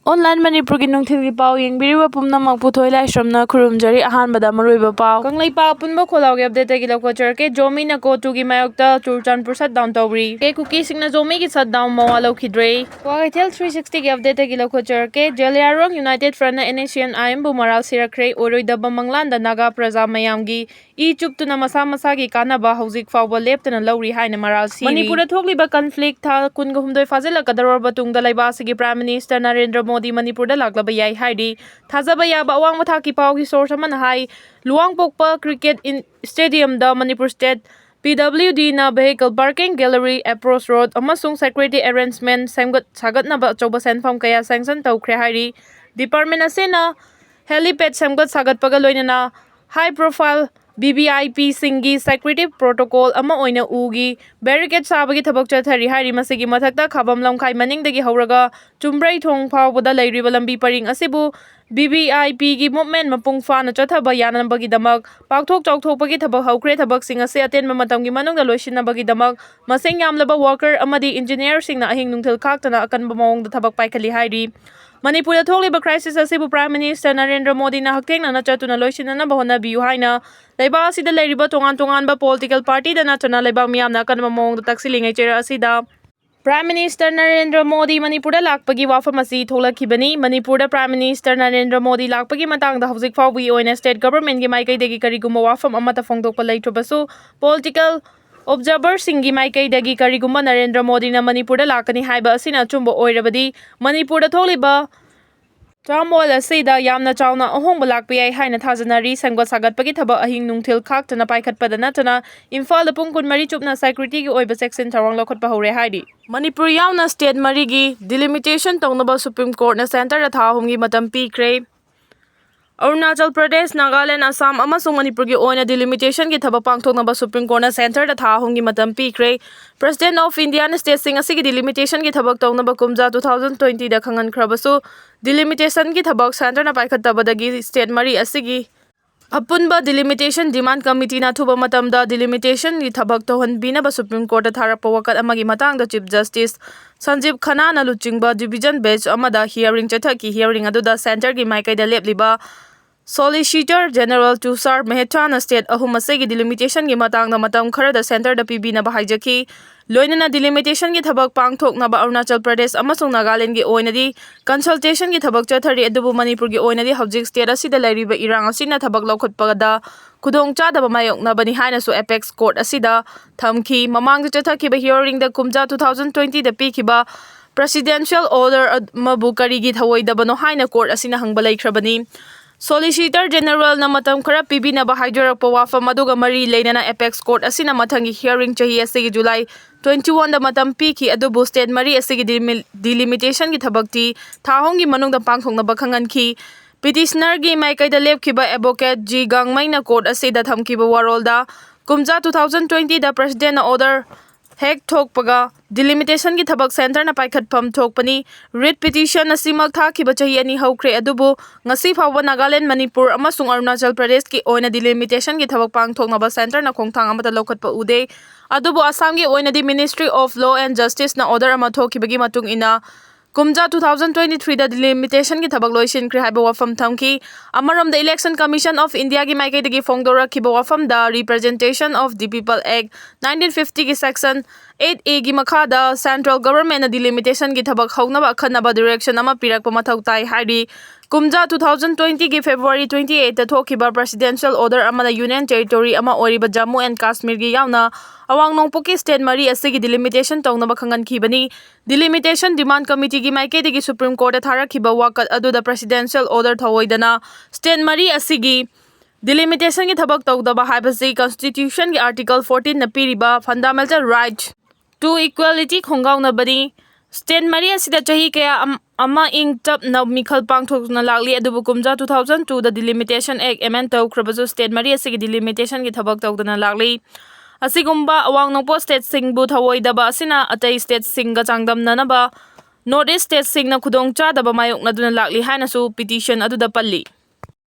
Online manipuri nungthilgi pau yengbiriba pumnamak puthoi laisramna khurumjari ahanbada maruiba pau kanglaipa punba kholawge update gi lokhochar ke Zomi na Cotugi Mayokta Churchanpur shutdown tawri ke Kuki singna Zomi gi shutdown mawa lokhidre Wagaithel 360 gi update gi lokhochar ke Jeliarong United Front na Nscn IMbu Maral Sikhre Oiroidaba Manglan da Naga praja mayamgi chuptuna masa masa gi kanaba hauzik fawba leptana lawri haina Maral Sikhre Manipura thokliba conflict tha kunga humdoi fazila kadaror batungda laiba sigi Prime Minister Narendra Modi Manipur da laglaba yai haidi thajaba yaba awang mathaki pau gi source amana hai luang pokpa cricket in stadium da Manipur State PWD na vehicle parking gallery approach road amasung security arrangement sagatna ba choba senfam kaya sanction tawkhre hairi department asena helipad samgat sagat paga loinana high profile BBIP singi security protocol ama oina ugi barricade sabagi thabak chathari hari masigi mathakta khabam lamkhai maningdagi hauraga chumbrai thong phawbada leiriba lambi paring asibu BBIP gi movement mapung fana chathaba yananabagi damak pakthok chawthokpagi thabak haukre thabak sing ase atenba matamgi manungda loisinabagi damak masing yamlaba worker amadi engineer singna ahing nungthil khaktana akanba mawongda thabak paikhali hairi Manipur thokliba crisis asibu Prime Minister Narendra Modi na hakthengna na chatuna loisinana bahona biu haina laiba asida leiriba tongan ba political party da natana laiba miyamna kanma mawongda taksilingai chera asida Prime Minister Narendra Modi Manipur da lakpagi wafam asi tholakhibani Manipur da Prime Minister Narendra Modi lakpagi matangda hauzik fawbi oina state government gi maikaidagi kariguma wafam amata phongdokpa leitrobasu political observer singi maikaidagi kariguma Narendra Modi na Manipur da lakani haiba asina chumba oirabadi Manipur da tholiba Tramol asida yamna chawna ahongba lakpiyai haina thajanari sangwa sagatpagi thaba ahing nungthil khaktana paikhatpada natana Imphal da pung 12 chupna security gi oiba section tharang lokhotpa hore haidi Manipur yauna state marigi delimitation tawnaba Supreme Court na center da thahumgi matam pikre Arunachal Pradesh, Nagaland, Assam, amasung Manipur gi oina delimitation gi thaba pangthoknaba Supreme Court na center da thahumgi matam pikre President of India na state sing asigi delimitation gi thabak tawnaba kumja 2020 da khangan khrabasu delimitation gi thabak center na paikhattabadagi state mari asigi apunba delimitation demand committee na thuba matamda delimitation gi thabak tohanbina ba Supreme Court da tharappa wakat amagi matangda Chief Justice Sanjeev Khanna na luchingba division bench amada hearing chathaki hearing aduda center gi maikaida lepliba Solicitor General Tushar Mehta na state ahum asegi delimitation gi matangda matam khara da center da PB na bahajaki loinana delimitation gi thabak pangthokna ba Arunachal Pradesh amasung Nagaland gi oinadi consultation gi thabak chathari adubu Manipur gi oinadi hawjik state asida lairiba irang asina thabak lokhotpagada khudongchadaba mayokna bani haina su apex court asida thamki mamangda chathaki ba hearing da kumja 2020 da pikiba presidential order mabu karigi thawoidabano haina court asina hangba leikrabani Solicitor General na matam khara PB na bahaijarakpa wafam aduga mari leinana apex court asina mathangi hearing chahi asigi July 21 da matam piki adubu state mari asigi delimitation gi thabakti thahonggi manungda pangthokna bakhanganki petitioner gi maikaida lepkhiba advocate G Gangmai na court asida thamkiba warolda kumja 2020 da president na order hek thokpaga delimitation gi thabak center na paikhatpham thokpani writ petition asimak thakiba chahi ani haukhre adubu ngasi phawba Nagaland Manipur amasung Arunachal Pradesh ki oina delimitation gi thabak pangthokna ba center na khongthang amata lokhatpa ude adubu Assam gi oina di Ministry of Law and Justice na order ama thokibagi matung ina kumja 2023 da delimitation gi thabak loisin kri haiba wafam thamki amaram the Election Commission of India gi maikaidagi phongdora kiba wafam da Representation of the People Act 1950 gi section 8A gi makhada central government na delimitation gi thabak haunaba akhanaba direction ama pirakpa mathau tai hairi kumja 2020 gi February 28 da thokiba presidential order amana union territory ama oiriba Jammu and Kashmir gi yauna awang nongpoki state mari asigi delimitation tawnaba khangankhibani delimitation demand committee gi maikaidagi Supreme Court da tharakhiba wakat aduda presidential order thawoidana state mari asigi delimitation gi thabak tawdaba haibasi constitution gi article 14 na piriba fundamental right to equality khongauna bani state mari asida chahi kaya ama ing tap na mikhal pangthokna lakli adubu kumja 2002 da delimitation act amend tawkhrabasu state mari asigi delimitation gi thabak tawdana lakli asigumba awang nongpo state singbu thawoidaba asina atai state singa changdamna naba North East state singna khudongchadaba mayokna duna lakli haina su petition aduda palli